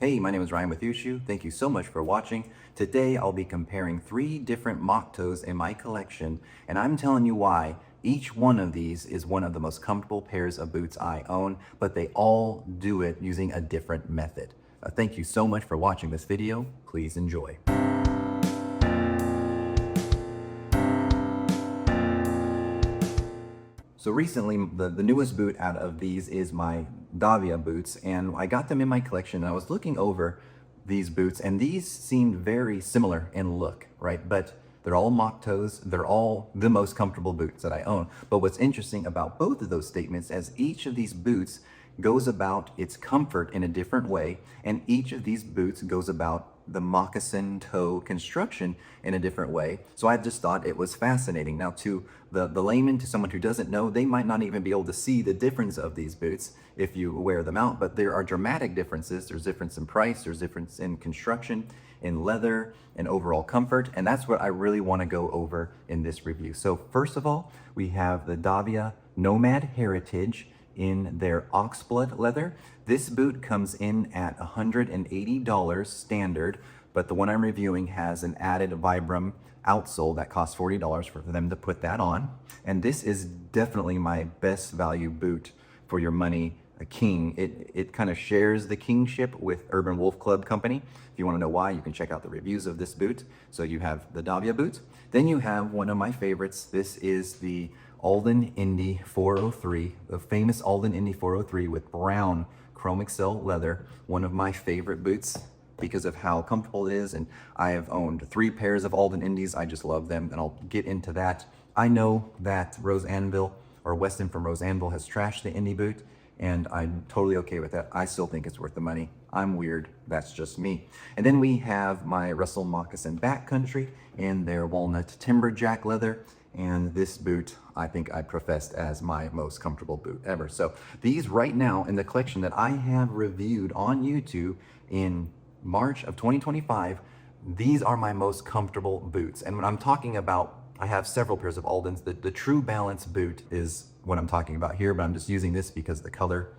Hey, my name is Ryan with Yushu. Thank you so much for watching. Today I'll be comparing 3 different Moc-Toes in my collection, and I'm telling you why each one of these is one of the most comfortable pairs of boots I own, but they all do it using a different method. Thank you so much for watching this video. Please enjoy. So recently, the newest boot out of these is my Davia boots, and I got them in my collection. And I was looking over these boots, and these seemed very similar in look, right? But they're all Moc-Toes. They're all the most comfortable boots that I own. But what's interesting about both of those statements is each of these boots goes about its comfort in a different way, and each of these boots goes about the moccasin toe construction in a different way. So I just thought it was fascinating. Now to the layman, to someone who doesn't know, they might not even be able to see the difference of these boots if you wear them out, but there are dramatic differences. There's difference in price, there's difference in construction, in leather, and overall comfort, and that's what I really want to go over in this review. So first of all, we have the Davia Nomad Heritage in their oxblood leather. This boot comes in at $180 standard, but the one I'm reviewing has an added Vibram outsole that costs $40 for them to put that on. And this is definitely my best value boot for your money, a king. It kind of shares the kingship with Urban Wolf Club Company. If you want to know why, you can check out the reviews of this boot. So you have the Davia boots. Then you have one of my favorites. This is the Alden Indie 403, the famous Alden Indie 403 with brown chrome excel leather. One of my favorite boots because of how comfortable it is, and I have owned 3 pairs of Alden Indies. I just love them, and I'll get into that. I know that Rose Anvil, or Weston from Rose Anvil, has trashed the Indie boot, and I'm totally okay with that. I still think it's worth the money. I'm weird, that's just me. And then we have my Russell Moccasin Backcountry in their walnut timberjack leather, and this boot I think I professed as my most comfortable boot ever. So these right now in the collection that I have reviewed on YouTube in March of 2025, these are my most comfortable boots. And when I'm talking about, I have several pairs of Aldens. The True Balance boot is what I'm talking about here, but I'm just using this because the color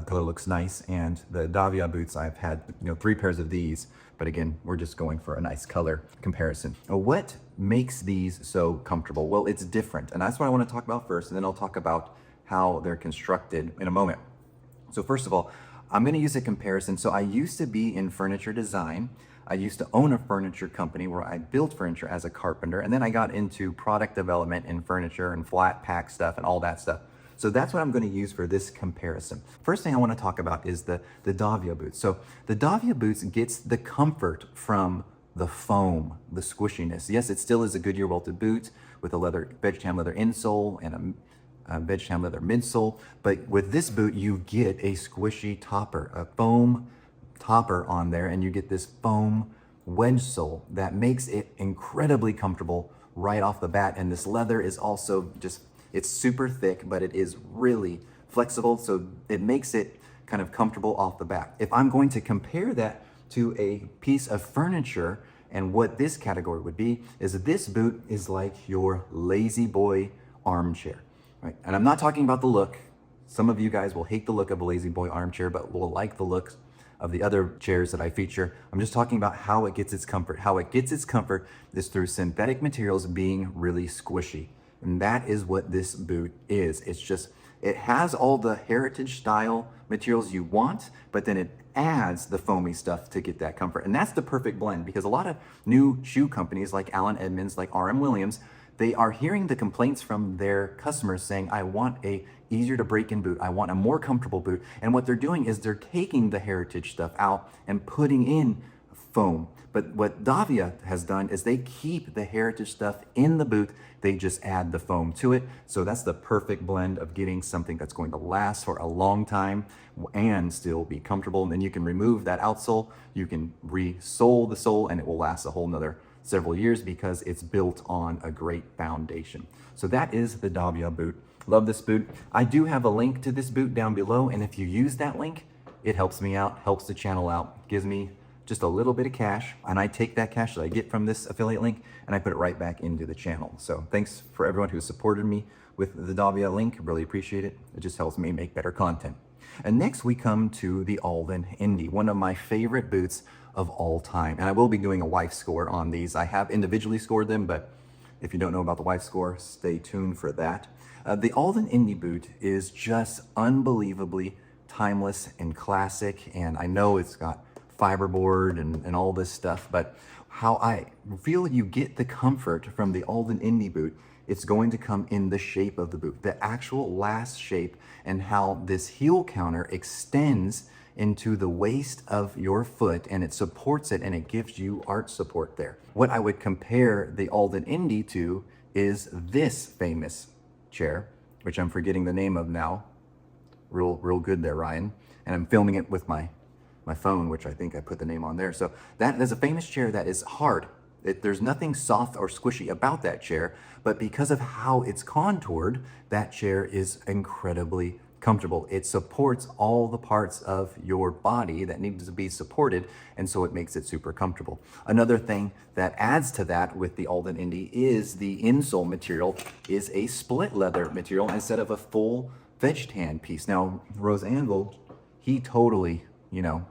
looks nice. And the Davia boots, I've had 3 pairs of these, but again, we're just going for a nice color comparison. What makes these so comfortable? Well, it's different, and that's what I want to talk about first, and then I'll talk about how they're constructed in a moment. So first of all, I'm going to use a comparison. So I used to be in furniture design. I used to own a furniture company where I built furniture as a carpenter, and then I got into product development in furniture and flat pack stuff and all that stuff. So that's what I'm going to use for this comparison. First thing I want to talk about is the Davia boots. So the Davia boots gets the comfort from the foam, the squishiness. Yes, it still is a Goodyear welted boot with a veg tan leather insole and a veg tan leather midsole, but with this boot you get a squishy topper, a foam topper on there, and you get this foam wedge sole that makes it incredibly comfortable right off the bat. And this leather is also it's super thick, but it is really flexible, so it makes it kind of comfortable off the bat. If I'm going to compare that to a piece of furniture, and what this category would be, is that this boot is like your lazy boy armchair. Right. And I'm not talking about the look. Some of you guys will hate the look of a lazy boy armchair, but will like the looks of the other chairs that I feature. I'm just talking about how it gets its comfort. How it gets its comfort is through synthetic materials being really squishy. And that is what this boot is. It has all the heritage style materials you want, but then it adds the foamy stuff to get that comfort. And that's the perfect blend, because a lot of new shoe companies like Allen Edmonds, like RM Williams, they are hearing the complaints from their customers saying, I want a easier to break in boot. I want a more comfortable boot. And what they're doing is they're taking the heritage stuff out and putting in foam. But what Davia has done is they keep the heritage stuff in the boot. They just add the foam to it. So that's the perfect blend of getting something that's going to last for a long time and still be comfortable. And then you can remove that outsole. You can re-sole the sole, and it will last a whole nother several years because it's built on a great foundation. So that is the Davia boot. Love this boot. I do have a link to this boot down below, and if you use that link, it helps me out, helps the channel out, gives me just a little bit of cash, and I take that cash that I get from this affiliate link and I put it right back into the channel. So thanks for everyone who supported me with the Davia link. Really appreciate it. It just helps me make better content. And next we come to the Alden Indie, one of my favorite boots of all time. And I will be doing a wife score on these. I have individually scored them, but if you don't know about the wife score, stay tuned for that. The Alden Indie boot is just unbelievably timeless and classic. And I know it's got fiberboard and all this stuff, but how I feel you get the comfort from the Alden Indie boot, it's going to come in the shape of the boot, the actual last shape, and how this heel counter extends into the waist of your foot and it supports it and it gives you arch support there. What I would compare the Alden Indie to is this famous chair, which I'm forgetting the name of now. Real good there, Ryan. And I'm filming it with my phone, which I think I put the name on there. So that is a famous chair that is hard. There's nothing soft or squishy about that chair, but because of how it's contoured, that chair is incredibly comfortable. It supports all the parts of your body that needs to be supported, and so it makes it super comfortable. Another thing that adds to that with the Alden Indie is the insole material is a split leather material instead of a full veg tan piece. Now, Rose Anvil, he totally,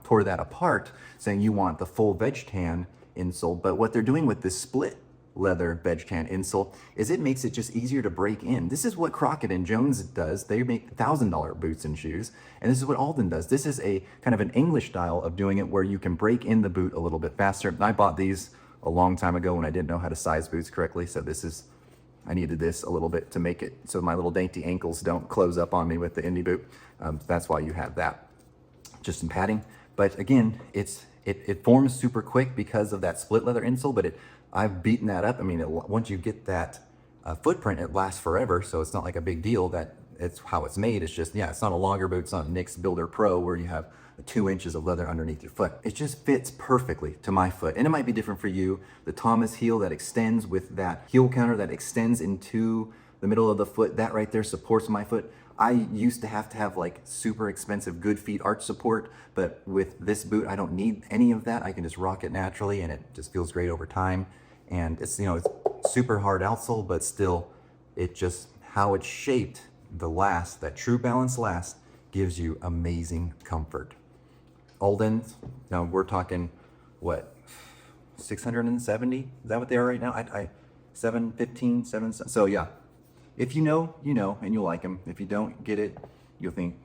tore that apart, saying you want the full veg tan insole. But what they're doing with this split leather veg tan insole is it makes it just easier to break in. This is what Crockett and Jones does. They make $1,000 boots and shoes, and this is what Alden does. This is a kind of an English style of doing it where you can break in the boot a little bit faster. And I bought these a long time ago when I didn't know how to size boots correctly, so I needed this a little bit to make it so my little dainty ankles don't close up on me with the Indie boot. That's why you have that. Just some padding. But again, it forms super quick because of that split leather insole, but I've beaten that up. I mean, once you get that footprint, it lasts forever, so it's not like a big deal that it's how it's made. It's just, it's not a longer boot. It's not a Nick's Builder Pro where you have 2 inches of leather underneath your foot. It just fits perfectly to my foot. And it might be different for you. The Thomas heel that extends with that heel counter that extends into the middle of the foot, that right there supports my foot. I used to have like super expensive good feet arch support, but with this boot, I don't need any of that. I can just rock it naturally and it just feels great over time. And it's, it's super hard outsole, but still how it's shaped, that true balance last gives you amazing comfort. Aldens, now we're talking, what, 670? Is that what they are right now? 715, so yeah. If you know, and you'll like them. If you don't get it, you'll think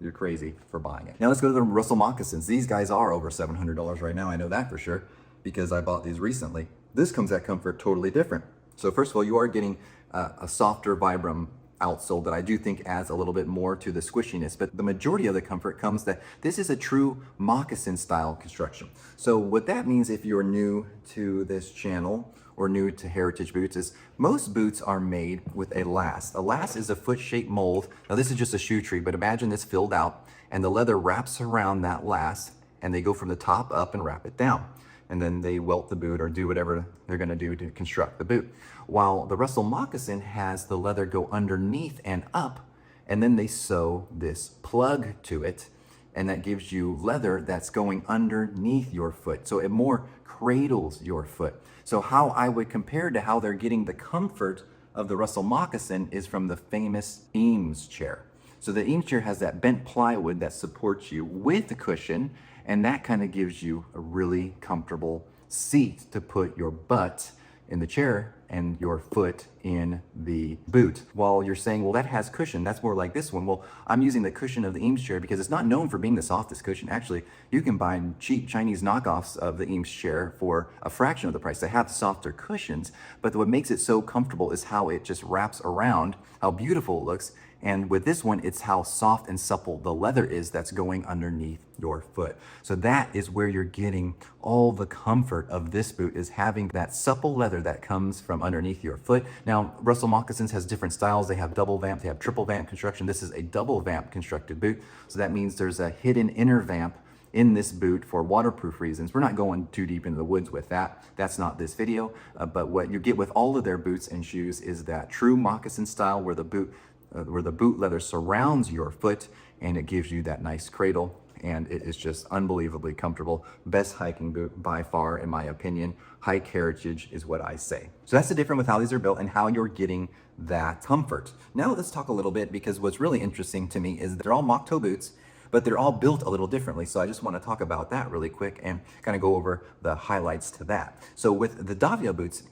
you're crazy for buying it. Now let's go to the Russell Moccasins. These guys are over $700 right now. I know that for sure because I bought these recently. This comes at comfort totally different. So first of all, you are getting a softer Vibram outsole that I do think adds a little bit more to the squishiness, but the majority of the comfort comes that this is a true moccasin style construction. So what that means if you're new to this channel or new to heritage boots is most boots are made with a last. A last is a foot-shaped mold. Now this is just a shoe tree, but imagine this filled out and the leather wraps around that last and they go from the top up and wrap it down. And then they welt the boot or do whatever they're gonna do to construct the boot. While the Russell Moccasin has the leather go underneath and up, and then they sew this plug to it, and that gives you leather that's going underneath your foot. So it more cradles your foot. So how I would compare to how they're getting the comfort of the Russell Moccasin is from the famous Eames chair. So the Eames chair has that bent plywood that supports you with the cushion, and that kind of gives you a really comfortable seat to put your butt in the chair and your foot in the boot. While you're saying, well, that has cushion, that's more like this one. Well, I'm using the cushion of the Eames chair because it's not known for being the softest cushion. Actually, you can buy cheap Chinese knockoffs of the Eames chair for a fraction of the price. They have softer cushions, but what makes it so comfortable is how it just wraps around, how beautiful it looks. And with this one, it's how soft and supple the leather is that's going underneath your foot. So that is where you're getting all the comfort of this boot, is having that supple leather that comes from underneath your foot. Now, Russell Moccasins has different styles. They have double vamp, they have triple vamp construction. This is a double vamp constructed boot. So that means there's a hidden inner vamp in this boot for waterproof reasons. We're not going too deep into the woods with that. That's not this video. But what you get with all of their boots and shoes is that true moccasin style where the boot leather surrounds your foot and it gives you that nice cradle, and it is just unbelievably comfortable. Best hiking boot by far, in my opinion. Hike heritage is what I say. So that's the difference with how these are built and how you're getting that comfort. Now let's talk a little bit, because what's really interesting to me is they're all Moc-Toe boots, but they're all built a little differently. So I just want to talk about that really quick and kind of go over the highlights to that. So with the Davia boots,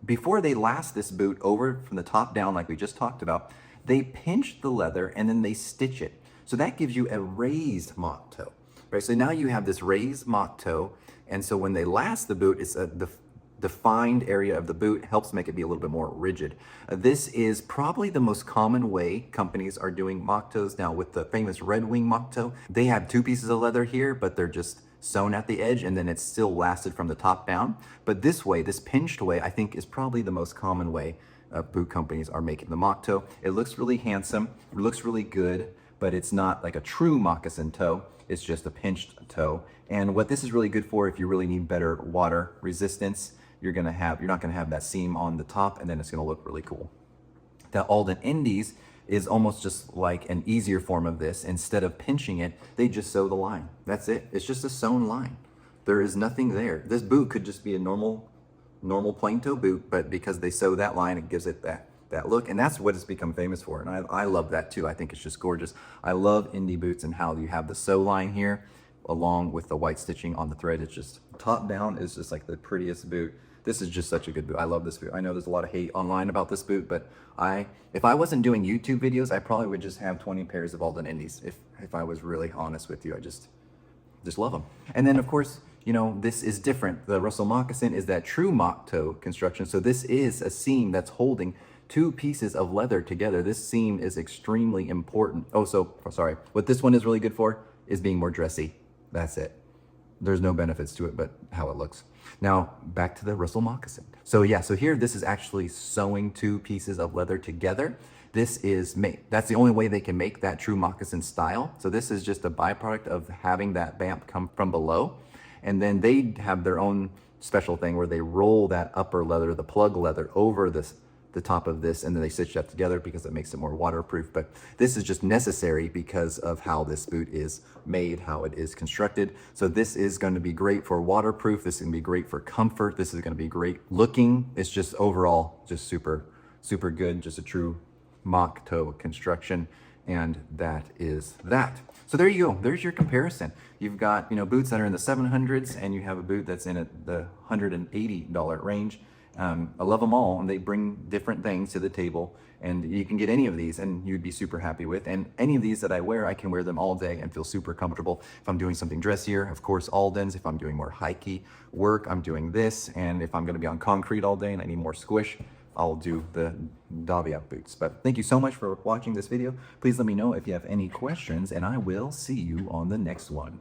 before they last this boot over from the top down like we just talked about, they pinch the leather and then they stitch it. So that gives you a raised Moc-Toe, right? So now you have this raised Moc-Toe, and so when they last the boot, it's the defined area of the boot helps make it be a little bit more rigid. This is probably the most common way companies are doing Mocktoes now. With the famous Red Wing Moc-Toe, they have two pieces of leather here, but they're just sewn at the edge, and then it's still lasted from the top down. But this way, this pinched way, I think is probably the most common way boot companies are making the Moc-Toe. It looks really handsome, it looks really good, but it's not like a true moccasin toe. It's just a pinched toe. And what this is really good for, if you really need better water resistance, you're not gonna have that seam on the top, and then it's gonna look really cool. The Alden Indies is almost just like an easier form of this. Instead of pinching it, they just sew the line. That's it. It's just a sewn line. There is nothing there. This boot could just be a normal plain toe boot, but because they sew that line, it gives it that look, and that's what it's become famous for. And I love that too. I think it's just gorgeous. I love indie boots and how you have the sew line here along with the white stitching on the thread. It's just top down is just like the prettiest boot. This is just such a good boot. I love this boot. I know there's a lot of hate online about this boot, but if I wasn't doing YouTube videos, I probably would just have 20 pairs of Alden Indies. If I was really honest with you, I just love them. And then of course, you know, this is different. The Russell Moccasin is that true Moc-Toe construction. So this is a seam that's holding two pieces of leather together. This seam is extremely important. Oh, so sorry. What this one is really good for is being more dressy. That's it. There's no benefits to it but how it looks. Now back to the Russell Moccasin. So yeah, so here this is actually sewing two pieces of leather together. This is that's the only way they can make that true moccasin style. So this is just a byproduct of having that bamp come from below. And then they have their own special thing where they roll that upper leather, the plug leather, over the top of this, and then they stitch that together because it makes it more waterproof. But this is just necessary because of how this boot is made, how it is constructed. So this is going to be great for waterproof. This is going to be great for comfort. This is going to be great looking. It's just overall just super, super good. Just a true Moc-Toe construction. And that is that. So there you go. There's your comparison. You've got, you know, boots that are in the 700s, and you have a boot that's in the $180 range. I love them all, and they bring different things to the table, and you can get any of these and you'd be super happy with. And any of these that I wear, I can wear them all day and feel super comfortable. If I'm doing something dressier, of course, Aldens. If I'm doing more hikey work, I'm doing this. And if I'm going to be on concrete all day and I need more squish, I'll do the Davia boots. But thank you so much for watching this video. Please let me know if you have any questions, and I will see you on the next one.